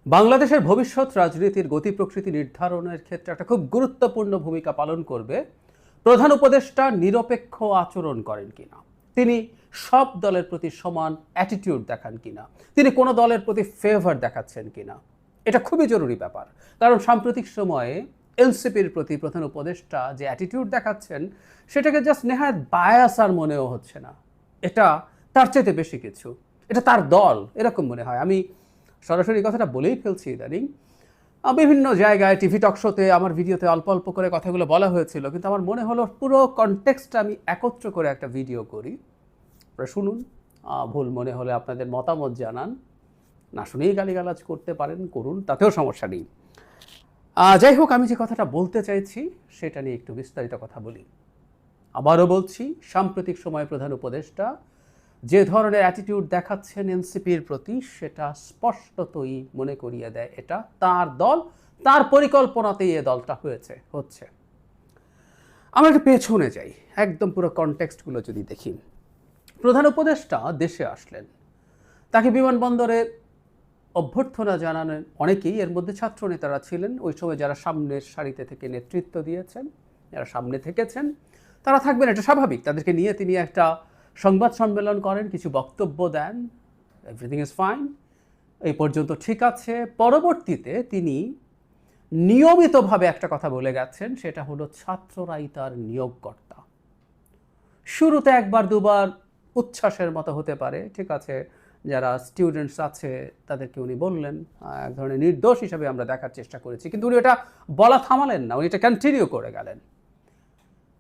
বাংলাদেশের ভবিষ্যৎ রাজনীতির গতি প্রকৃতি নির্ধারণের ক্ষেত্রে একটা খুব গুরুত্বপূর্ণ ভূমিকা পালন করবে প্রধান উপদেষ্টা নিরপেক্ষ আচরণ করেন কিনা, তিনি সব দলের প্রতি সমান অ্যাটিটিউড দেখান কিনা, তিনি কোনো দলের প্রতি ফেভার দেখাচ্ছেন কিনা। এটা খুবই জরুরি ব্যাপার, কারণ সাম্প্রতিক সময়ে এনসিপির প্রতি প্রধান উপদেষ্টা যে অ্যাটিটিউড দেখাচ্ছেন সেটাকে জাস্ট নেহায়ত বায়াস আর মনেও হচ্ছে না, এটা তার চাইতে বেশি কিছু, এটা তার দল এরকম মনে হয়। আমি সরাসরি কথাটা বলেই ফেলছি ইদানিং। বিভিন্ন জায়গায় টিভি টক শোতে আমার ভিডিওতে অল্প অল্প করে কথাগুলো বলা হয়েছিল, কিন্তু আমার মনে হলো পুরো কনটেক্সটটা আমি একত্র করে একটা ভিডিও করি। আপনারা শুনুন, ভুল মনে হলে আপনাদের মতামত জানান, না শুনেই গালিগালাজ করতে পারেন, করুন, তাতেও সমস্যা নেই। যাই হোক, আমি যে কথাটা বলতে চাইছি সেটা নিয়ে একটু বিস্তারিত কথা বলি। আবারও বলছি, সাম্প্রতিক সময়ে প্রধান উপদেষ্টা যে ধরনের অ্যাটিটিউড দেখাচ্ছেন এনসিপির প্রতি, সেটা স্পষ্টতই মনে করিয়ে দেয় এটা তার দল, তার পরিকল্পনাতেই এ দলটা হচ্ছে। আমরা একটু পেছনে যাই, একদম পুরো কনটেক্সটগুলো যদি দেখি। প্রধান উপদেষ্টা দেশে আসলেন, তাকে বিমানবন্দরে অভ্যর্থনা জানানোর অনেকেই, এর মধ্যে ছাত্র নেতারা ছিলেন ওই সময়, যারা সামনের সারিতে থেকে নেতৃত্ব দিয়েছেন, যারা সামনে থেকেছেন তারা থাকবেন, এটা স্বাভাবিক। তাদেরকে নিয়ে তিনি একটা সংবাদ সম্মেলন করেন, কিছু বক্তব্য দেন, এভরিথিং ইজ ফাইন, এই পর্যন্ত ঠিক আছে। পরবর্তীতে তিনি নিয়মিতভাবে একটা কথা বলে গেছেন, সেটা হলো ছাত্ররাই তার নিয়োগকর্তা। শুরুতে একবার দুবার উচ্ছ্বাসের মতো হতে পারে, ঠিক আছে, যারা স্টুডেন্টস আছে তাদেরকে উনি বললেন, এক ধরনের নির্দোষ হিসাবে আমরা দেখার চেষ্টা করেছি, কিন্তু উনি এটা বলা থামালেন না, উনি এটা কন্টিনিউ করে গেলেন।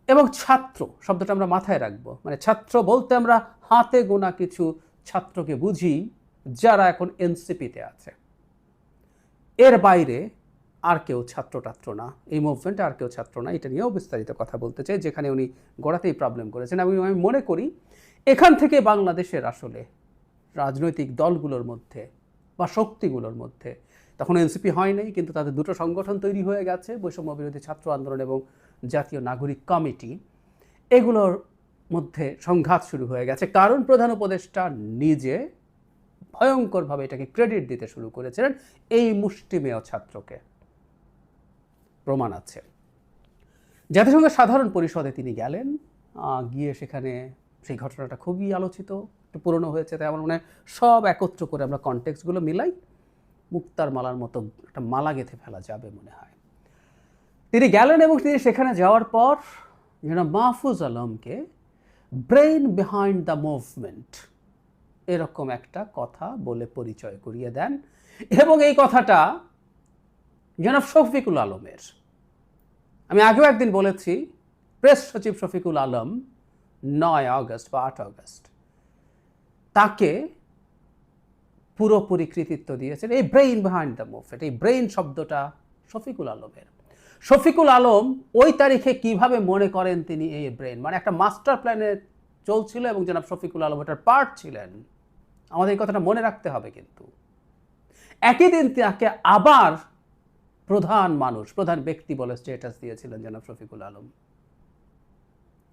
এবং ছাত্র শব্দটা আমরা মাথায় রাখবো, মানে ছাত্র বলতে আমরা হাতে গোনা কিছু ছাত্রকে বুঝি যারা এখন এনসিপিতে আছে, এর বাইরে আর কেউ ছাত্র না, এই মুভমেন্টে আর কেউ ছাত্র না। এটা নিয়েও বিস্তারিত কথা বলতে চাই, যেখানে উনি গোড়াতেই প্রবলেম করেছেন। আমি মনে করি এখান থেকে বাংলাদেশের আসলে রাজনৈতিক দলগুলোর মধ্যে বা শক্তিগুলোর মধ্যে, তখন এনসিপি হয় নাই, কিন্তু তাদের দুটো সংগঠন তৈরি হয়ে গেছে, বৈষম্য বিরোধী ছাত্র আন্দোলন এবং জাতীয় নাগরিক কমিটি, এগুলোর মধ্যে সংঘাত শুরু হয়ে গেছে। কারণ প্রধান উপদেষ্টা নিজে ভয়ঙ্করভাবে এটাকে ক্রেডিট দিতে শুরু করেছিলেন এই মুষ্টিমেয় ছাত্রকে। প্রমাণ আছে, জাতিসংঘের সাধারণ পরিষদে তিনি গেলেন, গিয়ে সেখানে সেই ঘটনাটা খুবই আলোচিত, একটু পুরনো হয়েছে, তাই আমার মনে হয় সব একত্র করে আমরা কনটেক্সটগুলো মিলাই মুক্তার মালার মতো একটা মালা গেঁথে ফেলা যাবে মনে হয়। তিনি গেলেন এবং তিনি সেখানে যাওয়ার পর মাহফুজ আলমকে ব্রেইন বিহাইন্ড দ্য মুভমেন্ট এরকম একটা কথা বলে পরিচয় করিয়ে দেন। এবং এই কথাটা জনাব শফিকুল আলমের, আমি আগেও একদিন বলেছি, প্রেস সচিব শফিকুল আলম 9 আগস্ট বা 8 আগস্ট তাকে পুরোপুরি কৃতিত্ব দিয়েছেন এই ব্রেইন বিহাইন্ড দ্য মুভমেন্ট। এই ব্রেইন শব্দটা শফিকুল আলমের। শফিকুল আলম ওই তারিখে কিভাবে মনে করেন তিনি এই ব্রেইন, মানে একটা মাস্টার প্ল্যানে চলছিল এবং জনাব শফিকুল আলম এটার পার্ট ছিলেন। আমাদের এই কথাটা মনে রাখতে হবে। কিন্তু একই দিন তাকে আবার প্রধান ব্যক্তি বলে স্ট্যাটাস দিয়েছিলেন জনাব শফিকুল আলম।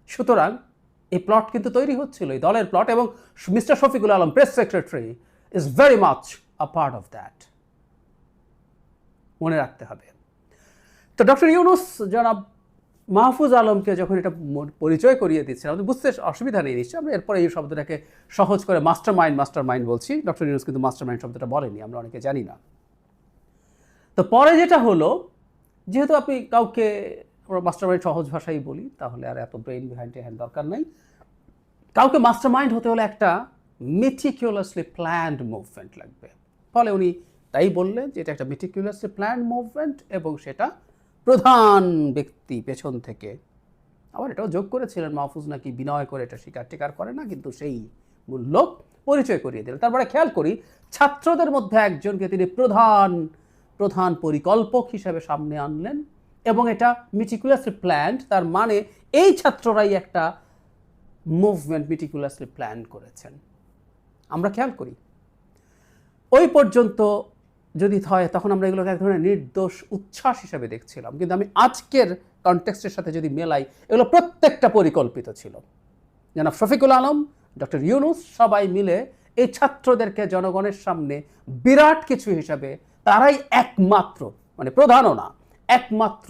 সুতরাং এই প্লট কিন্তু তৈরি হচ্ছিল, এই দলের প্লট, এবং mister Shafiqul Alam, press secretary, is very much a part of that, মনে রাখতে হবে। তো ডক্টর ইউনূস জনাব মাহফুজ আলমকে যখন এটা পরিচয় করিয়ে দিচ্ছেন, আমাদের বুঝতে অসুবিধা নেই নিশ্চয়ই। আমরা এরপরে এই শব্দটাকে সহজ করে মাস্টার মাইন্ড বলছি, ডক্টর ইউনূস কিন্তু মাস্টার মাইন্ড শব্দটা বলেনি, আমরা অনেকে জানি না। তো পরে যেটা হলো, যেহেতু আপনি কাউকে মাস্টার মাইন্ড সহজ ভাষাই বলি, তাহলে আর এত ব্রেইন বিহাইন্ড দরকার নাই। কাউকে মাস্টার মাইন্ড হতে হলে একটা মেটিকুলাসলি প্ল্যান্ড মুভমেন্ট লাগবে। ফলে উনি তাই বললেন যে এটা একটা মেটিকুলাসলি প্ল্যান্ড মুভমেন্ট, এবং সেটা প্রধান ব্যক্তি পেছন থেকে, আবার এটাও যোগ করেছিলেন মাহফুজ নাকি বিনয় করে এটা স্বীকার করে না, কিন্তু সেই মূল লোক পরিচয় করিয়ে দিলেন। তারপরে খেয়াল করি, ছাত্রদের মধ্যে একজনকে তিনি প্রধান পরিকল্পক হিসেবে সামনে আনলেন, এবং এটা মেটিকুলাসলি প্ল্যান্ড, তার মানে এই ছাত্ররাই একটা মুভমেন্ট মেটিকুলাসলি প্ল্যান করেছেন। আমরা খেয়াল করি ওই পর্যন্ত যদি হয়, তখন আমরা এগুলোকে এক ধরনের নির্দোষ উচ্ছ্বাস হিসেবে দেখছিলাম, কিন্তু আমি আজকের কনটেক্সটের সাথে যদি মেলাই, এগুলো প্রত্যেকটা পরিকল্পিত ছিল। জনাব শফিকুল আলম, ডক্টর ইউনূস সবাই মিলে এই ছাত্রদেরকে জনগণের সামনে বিরাট কিছু হিসাবে তারাই একমাত্র, মানে প্রধানও না, একমাত্র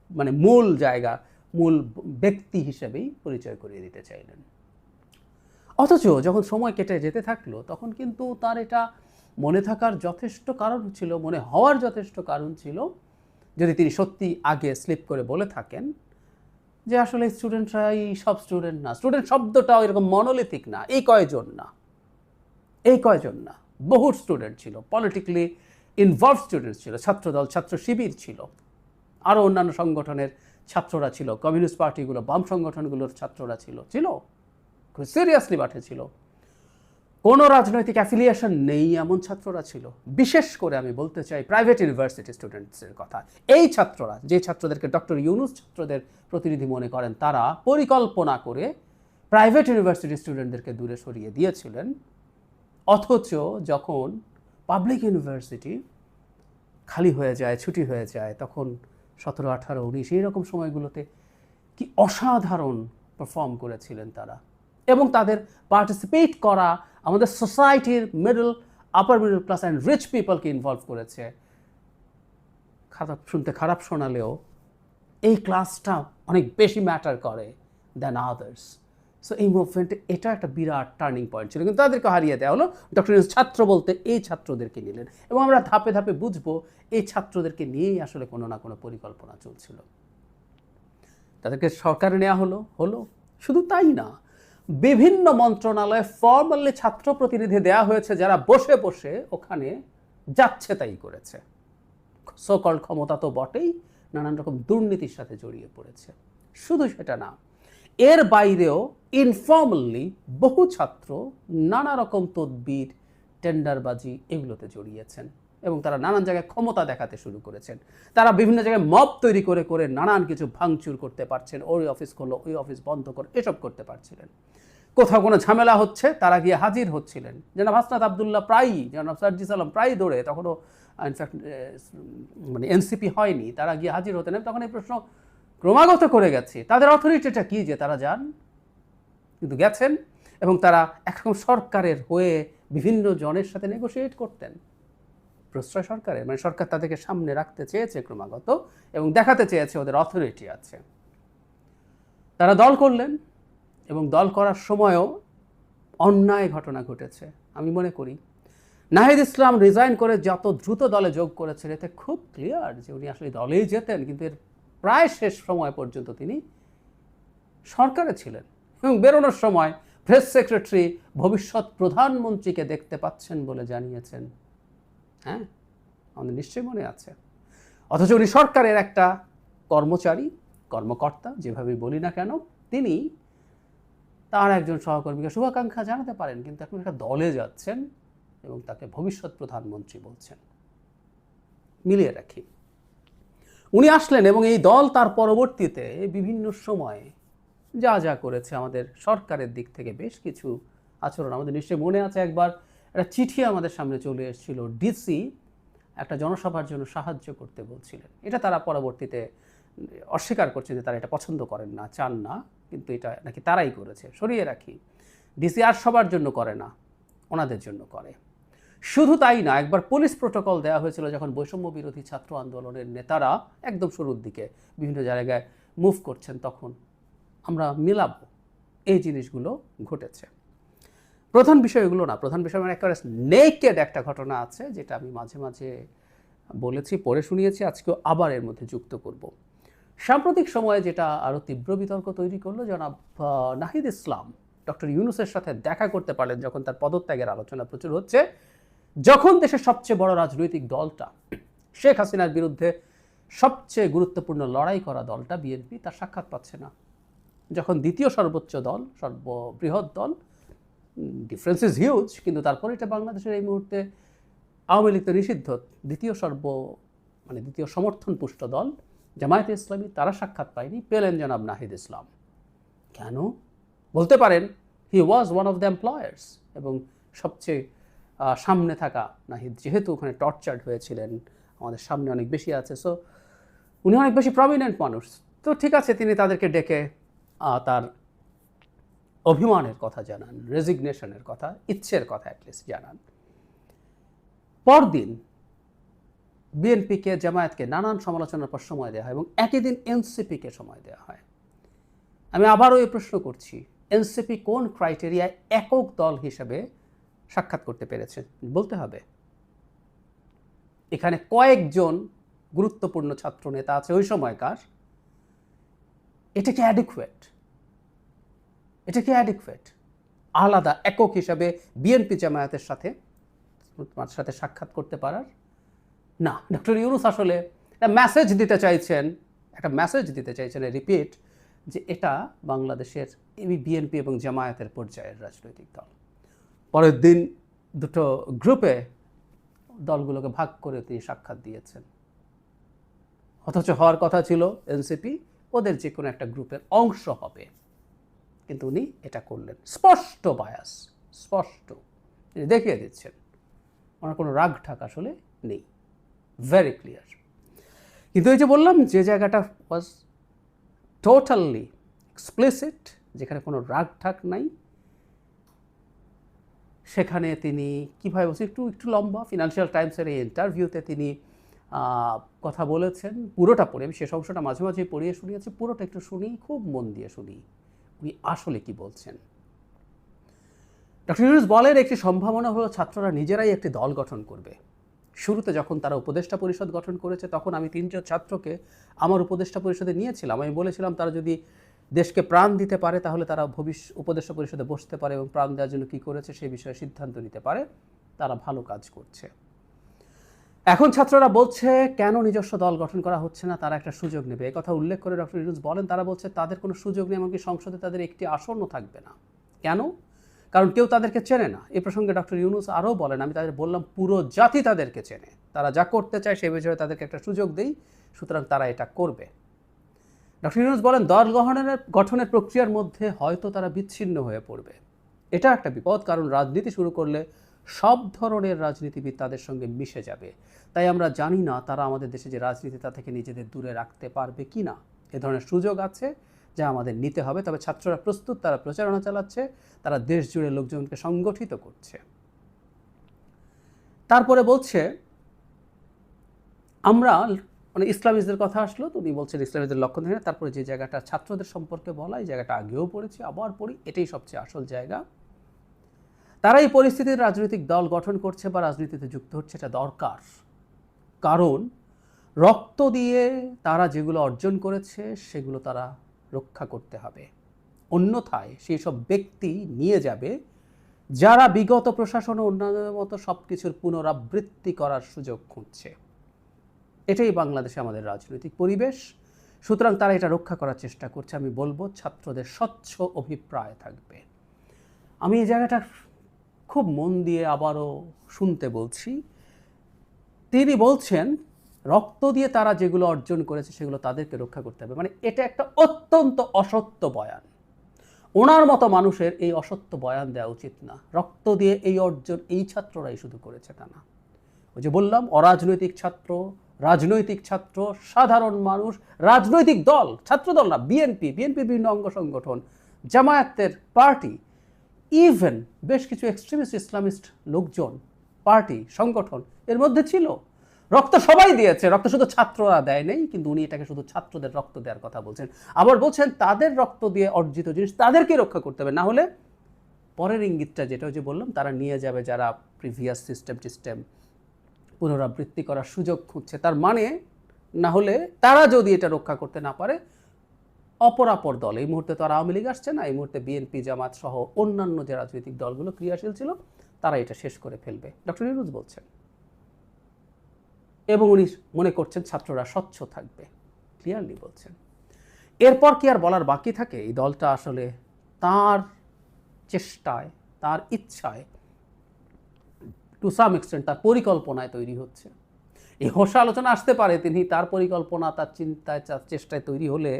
মানে মূল জায়গা, মূল ব্যক্তি হিসেবেই পরিচয় করিয়ে দিতে চাইলেন। অথচ যখন সময় কেটে যেতে থাকলো তখন কিন্তু তার এটা মনে থাকার যথেষ্ট কারণ ছিল, মনে হওয়ার যথেষ্ট কারণ ছিল, যদি তিনি সত্যি আগে স্লিপ করে বলে থাকেন যে আসলে স্টুডেন্টরাই সব স্টুডেন্ট না, স্টুডেন্ট শব্দটাও এরকম মনোলিথিক না, এই কয়জন না, বহু স্টুডেন্ট ছিল, পলিটিক্যালি ইনভলভ স্টুডেন্ট ছিল, ছাত্রদল, ছাত্র শিবির ছিল, আরও অন্যান্য সংগঠনের ছাত্ররা ছিল, কমিউনিস্ট পার্টিগুলো, বাম সংগঠনগুলোর ছাত্ররা ছিল, খুব সিরিয়াসলি মাঠে ছিল, কোনো রাজনৈতিক অ্যাফিলিয়েশন নেই এমন ছাত্ররা ছিল। বিশেষ করে আমি বলতে চাই প্রাইভেট ইউনিভার্সিটি স্টুডেন্টসের কথা। এই ছাত্ররা, যে ছাত্রদেরকে ডক্টর ইউনুস ছাত্রদের প্রতিনিধি মনে করেন, তারা পরিকল্পনা করে প্রাইভেট ইউনিভার্সিটি স্টুডেন্টদেরকে দূরে সরিয়ে দিয়েছিলেন। অথচ যখন পাবলিক ইউনিভার্সিটি খালি হয়ে যায়, ছুটি হয়ে যায়, তখন 17, 18, 19 এইরকম সময়গুলোতে কি অসাধারণ পারফর্ম করেছিলেন তারা, এবং তাদের পার্টিসিপেট করা আমাদের সোসাইটির upper middle class and rich পিপলকে ইনভলভ করেছে। খারাপ শোনালেও এই ক্লাসটা অনেক বেশি ম্যাটার করে দ্যান আদার্স। সো এই মুভমেন্টে এটা একটা বিরাট টার্নিং পয়েন্ট ছিল, কিন্তু তাদেরকে হারিয়ে দেওয়া হলো। ডক্টর ইউনূস ছাত্র বলতে এই ছাত্রদেরকে নিলেন, এবং আমরা ধাপে ধাপে বুঝবো এই ছাত্রদেরকে নিয়েই আসলে কোনো না কোনো পরিকল্পনা চলছিল। তাদেরকে সরকারে নেওয়া হলো। শুধু তাই না, বিভিন্ন মন্ত্রণালয়ে ফর্মালি ছাত্র প্রতিনিধি দেওয়া হয়েছে, যারা বসে বসে ওখানে যাচ্ছে তাই করেছে। সোকল ক্ষমতা তো বটেই, নানান রকম দুর্নীতির সাথে জড়িয়ে পড়েছে। শুধু সেটা না, এর বাইরেও ইনফর্মালি বহু ছাত্র নানা রকম তদবির, টেন্ডারবাজি এগুলোতে জড়িয়েছেন, এবং তারা নানান জায়গায় ক্ষমতা দেখাতে শুরু করেছেন। তারা বিভিন্ন জায়গায় মব তৈরি করে করে নানান কিছু ভাঙচুর করতে পারছেন, ওই অফিস করলো, ওই অফিস বন্ধ করো, এসব করতে পারছিলেন। কোথাও কোনো ঝামেলা হচ্ছে তারা গিয়ে হাজির হচ্ছিলেন। জনাব হাসনাত আবদুল্লাহ প্রায়ই, জনাব সার্জিস আলম প্রায়ই দৌড়ে, তখনও ইনফ্যাক্ট মানে এনসিপি হয়নি, তারা গিয়ে হাজির হতেন। তখন এই প্রশ্ন ক্রমাগত করে গেছে, তাদের অথরিটিটা কি যে তারা যান, কিন্তু গেছেন, এবং তারা একরকম সরকারের হয়ে বিভিন্ন জনের সাথে নেগোশিয়েট করতেন, প্রশ্রয় সরকারের, মানে সরকার তাদেরকে সামনে রাখতে চেয়েছে ক্রমাগত, এবং দেখাতে চেয়েছে ওদের অথরিটি আছে। তারা দল করলেন, এবং দল করার সময়ও অন্যায় ঘটনা ঘটেছে। আমি মনে করি নাহিদ ইসলাম রিজাইন করে যত দ্রুত দলে যোগ করেছেন, এতে খুব ক্লিয়ার যে উনি আসলে দলেই যেতেন, কিন্তু এর প্রায় শেষ সময় পর্যন্ত তিনি সরকারে ছিলেন, এবং বেরোনোর সময় প্রেস সেক্রেটারি ভবিষ্যৎ প্রধানমন্ত্রীকে দেখতে পাচ্ছেন বলে জানিয়েছেন। হ্যাঁ, আমাদের নিশ্চয়ই মনে আছে। অথচ উনি সরকারের একটা কর্মকর্তা, যেভাবে বলি না কেন, তিনি তার একজন সহকর্মীকে শুভাকাঙ্ক্ষা জানাতে পারেন, কিন্তু এখন একটা দলে যাচ্ছেন এবং তাকে ভবিষ্যৎ প্রধানমন্ত্রী বলছেন। মিলিয়ে রাখি, উনি আসলেন, এবং এই দল তার পরবর্তীতে বিভিন্ন সময়ে যা যা করেছে আমাদের সরকারের দিক থেকে বেশ কিছু আচরণ আমাদের নিশ্চয়ই মনে আছে। একবার একটা চিঠি আমাদের সামনে চলে এসেছিল, ডিসি একটা জনসভার জন্য সাহায্য করতে বলছিলেন। এটা তারা পরবর্তীতে অস্বীকার করছে যে তারা এটা পছন্দ করেন না, চান না, কিন্তু এটা নাকি তারাই করেছে। সরিয়ে রাখি, ডিসি আর সবার জন্য করে না, ওনাদের জন্য করে। শুধু তাই না, একবার পুলিশ প্রোটোকল দেওয়া হয়েছিল যখন বৈষম্য বিরোধী ছাত্র আন্দোলনের নেতারা একদম শুরুর দিকে বিভিন্ন জায়গায় মুভ করছেন, তখন আমরা মিলাবো এই জিনিসগুলো ঘটেছে। প্রধান বিষয় এগুলো না, প্রধান বিষয় মানে একটা নেকেড একটা ঘটনা আছে, যেটা আমি মাঝে মাঝে বলেছি, পড়ে শুনিয়েছি, আজকেও আবার এর মধ্যে যুক্ত করব। সাম্প্রতিক সময়ে যেটা আরও তীব্র বিতর্ক তৈরি করলো, জনাব নাহিদ ইসলাম ডক্টর ইউনূসের সাথে দেখা করতে পারলেন যখন তার পদত্যাগের আলোচনা প্রচুর হচ্ছে, যখন দেশের সবচেয়ে বড় রাজনৈতিক দলটা, শেখ হাসিনার বিরুদ্ধে সবচেয়ে গুরুত্বপূর্ণ লড়াই করা দলটা বিএনপি, তার সাক্ষাৎ পাচ্ছে না। যখন দ্বিতীয় সর্বোচ্চ দল, সর্ববৃহৎ দল, ডিফারেন্স ইজ হিউজ, কিন্তু তারপরে এটা বাংলাদেশের এই মুহূর্তে আওয়ামী লীগ তো নিষিদ্ধ, দ্বিতীয় সমর্থন পুষ্ট দল জামায়াতে ইসলামী, তারা সাক্ষাৎ পায়নি, পেলেন জনাব নাহিদ ইসলাম। কেন? বলতে পারেন he was one of the employers, এবং সবচেয়ে সামনে থাকা নাহিদ, যেহেতু ওখানে টর্চার্ড হয়েছিলেন, আমাদের সামনে অনেক বেশি আছে, সো উনি অনেক বেশি প্রমিনেন্ট মানুষ। তো ঠিক আছে, তিনি তাদেরকে ডেকে তার অভিমানের কথা জানান, রেজিগনেশনের কথা, ইচ্ছের কথা অ্যাটলিস্ট জানান। পরদিন বিএনপিকে, জামায়াতকে নানান সমালোচনার পর সময় দেওয়া হয় এবং একই দিন এনসিপিকে সময় দেওয়া হয়। আমি আবারও এই প্রশ্ন করছি, এনসিপি কোন ক্রাইটেরিয়ায় একক দল হিসেবে সাক্ষাৎ করতে পেরেছে বলতে হবে। এখানে কয়েকজন গুরুত্বপূর্ণ ছাত্র নেতা আছে ওই সময়কার। এটা কি অ্যাডিকুয়েট? এটা কি অ্যাডিকুয়েট আলাদা একক হিসাবে বিএনপি জামায়াতের সাথে সাক্ষাৎ করতে পারার? না, ডক্টর ইউনূস আসলে একটা মেসেজ দিতে চাইছেন, রিপিট, যে এটা বাংলাদেশের বিএনপি এবং জামায়াতের পর্যায়ের রাজনৈতিক দল। পরের দিন দুটো গ্রুপে দলগুলোকে ভাগ করে তিনি সাক্ষাৎ দিয়েছেন, অথচ হওয়ার কথা ছিল এনসিপি ওদের যে কোনো একটা গ্রুপের অংশ হবে, কিন্তু উনি এটা করলেন। স্পষ্ট বায়াস, স্পষ্ট তিনি দেখিয়ে দিচ্ছেন ওনার কোনো রাগ ঠাক আসলে নেই, ভেরি ক্লিয়ার। কিন্তু এই যে বললাম, যে জায়গাটা ওয়াজ টোটালি এক্সপ্লিসিট, যেখানে কোনো রাগ ঠাক নাই, সেখানে তিনি কীভাবে বলছেন, একটু লম্বা ফিনান্সিয়াল টাইমসের এই ইন্টারভিউতে তিনি কথা বলেছেন। পুরোটা পড়ে, আমি শেষ অংশটা মাঝে মাঝে পড়িয়ে শুনিয়েছি, পুরোটা একটু শুনি, খুব মন দিয়ে শুনি উনি আসলে কি বলছেন। ডক্টর ইউনূস বলেন একটি সম্ভাবনা হলো ছাত্ররা নিজেরাই একটি দল গঠন করবে। শুরুতে যখন তারা উপদেষ্টা পরিষদ গঠন করেছে তখন আমি 3জন ছাত্রকে আমার উপদেষ্টা পরিষদে নিয়েছিলাম। আমি বলেছিলাম তারা যদি দেশকে প্রাণ দিতে পারে তাহলে তারা উপদেষ্টা পরিষদে বসতে পারে এবং প্রাণ দেওয়ার জন্য কী করেছে সেই বিষয়ে সিদ্ধান্ত নিতে পারে, তারা ভালো কাজ করছে। এখন ছাত্ররা বলছে কেন নিজস্ব দল গঠন করা হচ্ছে না, তারা একটা সুযোগ নেবে। এই কথা উল্লেখ করে ডক্টর ইউনূস বলেন তারা বলছে তাদের কোনো সুযোগ নেই, এমনকি সংসদে তাদের একটি আসনও থাকবে না। কেন? কারণ কেউ তাদেরকে চেনে না। এই প্রসঙ্গে ডক্টর ইউনূস আরও বলেন, আমি তাদের বললাম পুরো জাতি তাদেরকে চেনে, তারা যা করতে চায় সে বিষয়ে তাদেরকে একটা সুযোগ দেই, সুতরাং তারা এটা করবে। ডক্টর ইউনূস বলেন দল গঠনের প্রক্রিয়ার মধ্যে হয়তো তারা বিচ্ছিন্ন হয়ে পড়বে। এটা একটা বিপদ, কারণ রাজনীতি শুরু করলে সব ধরনের রাজনীতিবিদ তাদের সঙ্গে মিশে যাবে। তাই আমরা জানি না তারা আমাদের দেশে যে রাজনীতি তা থেকে নিজেদের দূরে রাখতে পারবে কি না। এ ধরনের সুযোগ আছে যা আমাদের নিতে হবে। তবে ছাত্ররা প্রস্তুত, তারা প্রচারণা চালাচ্ছে, তারা দেশ জুড়ে লোকজনকে সংগঠিত করছে। তারপরে বলছে আমরা ইসলামিস্টদের কথা আসলো, তো উনি বলছেন ইসলামিস্টদের লক্ষণ দেখে। তারপরে যে জায়গাটা ছাত্রদের সম্পর্কে বলা, এই জায়গাটা আগেও পড়েছি, আবার পড়ি, এটাই সবচেয়ে আসল জায়গা। তারা এই পরিস্থিতির রাজনৈতিক দল গঠন করছে বা রাজনীতিতে যুক্ত হচ্ছে, এটা দরকার। কারণ রক্ত দিয়ে তারা যেগুলো অর্জন করেছে সেগুলো তারা রক্ষা করতে হবে। অন্যথায় সেই সব ব্যক্তি নিয়ে যাবে যারা বিগত প্রশাসন ও অন্যান্যদের মতো সব কিছুর পুনরাবৃত্তি করার সুযোগ খুঁজছে। এটাই বাংলাদেশে আমাদের রাজনৈতিক পরিবেশ, সুতরাং তারা এটা রক্ষা করার চেষ্টা করছে। আমি বলবো ছাত্রদের স্বচ্ছ অভিপ্রায় থাকবে। আমি এই জায়গাটা খুব মন দিয়ে আবারও শুনতে বলছি। তিনি বলছেন রক্ত দিয়ে তারা যেগুলো অর্জন করেছে সেগুলো তাদেরকে রক্ষা করতে হবে, মানে এটা একটা অত্যন্ত অসত্য বয়ান। ওনার মতো মানুষের এই অসত্য বয়ান দেওয়া উচিত না। রক্ত দিয়ে এই অর্জন এই ছাত্ররাই শুধু করেছে তা না। ওই যে বললাম অরাজনৈতিক ছাত্র, রাজনৈতিক ছাত্র, সাধারণ মানুষ, রাজনৈতিক দল, ছাত্রদল না, বিএনপির বিভিন্ন অঙ্গ সংগঠন, জামায়াতের পার্টি, ইভেন বেশ কিছু এক্সট্রিমিস্ট ইসলামিস্ট লোকজন, পার্টি, সংগঠন এর মধ্যে ছিল। রক্ত সবাই দিয়েছে, রক্ত শুধু ছাত্ররা দেয় নেই, কিন্তু উনি এটাকে শুধু ছাত্রদের রক্ত দেওয়ার কথা বলছেন। আবার বলছেন তাদের রক্ত দিয়ে অর্জিত জিনিস তাদেরকে রক্ষা করতে হবে, না হলে পরের ইঙ্গিতটা যেটা যে বললাম তারা নিয়ে যাবে যারা প্রিভিয়াস সিস্টেম পুনরাবৃত্তি করার সুযোগ খুঁজছে। তার মানে না হলে তারা যদি এটা রক্ষা করতে না পারে, অপরাপর দল, এই মুহূর্তে তো আর আওয়ামী লীগ আসছে না, এই মুহূর্তে বিএনপি, জামাত সহ অন্যান্য যে রাজনৈতিক দলগুলো ক্রিয়াশীল ছিল তারা এটা শেষ করে ফেলবে, ডক্টর ইউনূস বলছেন। এবং উনি মনে করছেন ছাত্ররা স্বচ্ছ থাকবে, ক্লিয়ারলি বলছেন। এরপর কি আর বলার বাকি থাকে? এই দলটা আসলে তার চেষ্টায়, তার ইচ্ছায়, টু সাম এক্সটেন্ট তার পরিকল্পনায় তৈরি হচ্ছে। এই হোসা আলোচনা আসতে পারে তিনি তার পরিকল্পনা, তার চিন্তায়, তার চেষ্টায় তৈরি হলে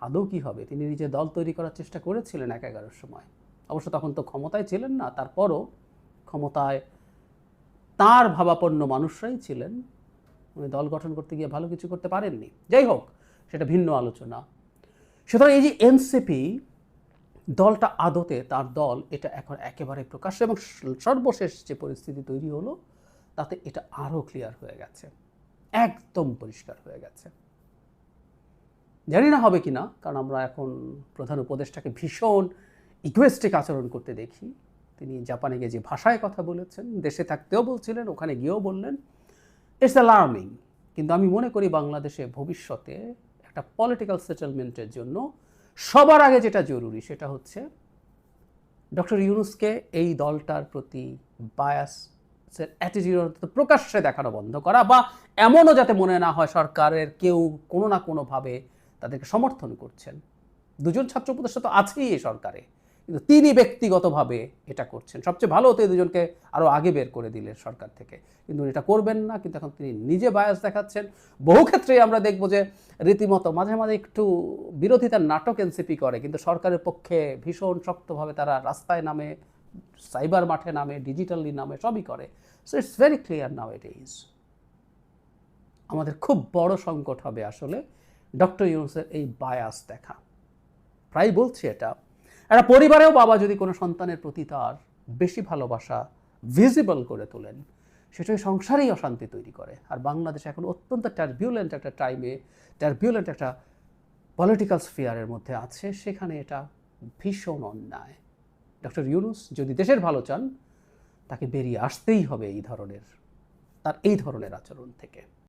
আদৌ কী হবে? তিনি নিজে দল তৈরি করার চেষ্টা করেছিলেন 11 সময়, অবশ্য তখন তো ক্ষমতায় ছিলেন না, তারপরও ক্ষমতায় তার ভাবাপন্ন মানুষরাই ছিলেন। উনি দল গঠন করতে গিয়ে ভালো কিছু করতে পারেননি, যাই হোক সেটা ভিন্ন আলোচনা। সুতরাং এই যে এনসিপি দলটা আদতে তার দল, এটা এখন একেবারে প্রকাশ্য, এবং সর্বশেষ যে পরিস্থিতি তৈরি হলো তাতে এটা আরও ক্লিয়ার হয়ে গেছে। একদম পরিষ্কার হয়ে গেছে। জানি না হবে কিনা, কারণ আমরা এখন প্রধান উপদেষ্টাকে ভীষণ ইগোয়েস্টিক আচরণ করতে দেখি। তিনি জাপানে গিয়ে যে ভাষায় কথা বলেছেন, দেশে থাকতেও বলছিলেন, ওখানে গিয়েও বললেন। It's alarming. কিন্তু আমি মনে করি বাংলাদেশে ভবিষ্যতে একটা পলিটিক্যাল সেটেলমেন্টের জন্য সবার আগে যেটা জরুরি সেটা হচ্ছে ডক্টর ইউনূসকে এই দলটার প্রতি বায়াসের অ্যাটিটিউড প্রকাশ্যে দেখানো বন্ধ করা, বা এমনও যাতে মনে না হয় সরকারের কেউ কোনো না কোনোভাবে তাদেরকে সমর্থন করছেন। দুজন ছাত্র উপদেষ্টা তো আছেই এই সরকারে, কিন্তু তিনি ব্যক্তিগতভাবে এটা করছেন। সবচেয়ে ভালো হতো এই দুজনকে আরও আগে বের করে দিলেন সরকার থেকে, কিন্তু এটা করবেন না। কিন্তু এখন তিনি নিজে বায়াস দেখাচ্ছেন। বহু ক্ষেত্রেই আমরা দেখব যে রীতিমতো মাঝে মাঝে একটু বিরোধিতার নাটক এনসিপি করে, কিন্তু সরকারের পক্ষে ভীষণ শক্তভাবে তারা রাস্তায় নামে, সাইবার মাঠে নামে, ডিজিটালি নামে, সবই করে। So it's very clear now it is. আমাদের খুব বড় সংকট হবে আসলে ডক্টর ইউনূসের এই বায়াস দেখা। প্রায় বলছি এটা, একটা পরিবারেও বাবা যদি কোনো সন্তানের প্রতি তার বেশি ভালোবাসা ভিজিবল করে তোলেন, সেটাই সংসারেই অশান্তি তৈরি করে। আর বাংলাদেশ এখন অত্যন্ত টার্বিউলেন্ট একটা টাইমে, টার্বিউলেন্ট একটা পলিটিক্যাল স্ফিয়ারের মধ্যে আছে, সেখানে এটা ভীষণ অন্যায়। ডক্টর ইউনূস যদি দেশের ভালো চান, তাকে বেরিয়ে আসতেই হবে তার এই ধরনের আচরণ থেকে।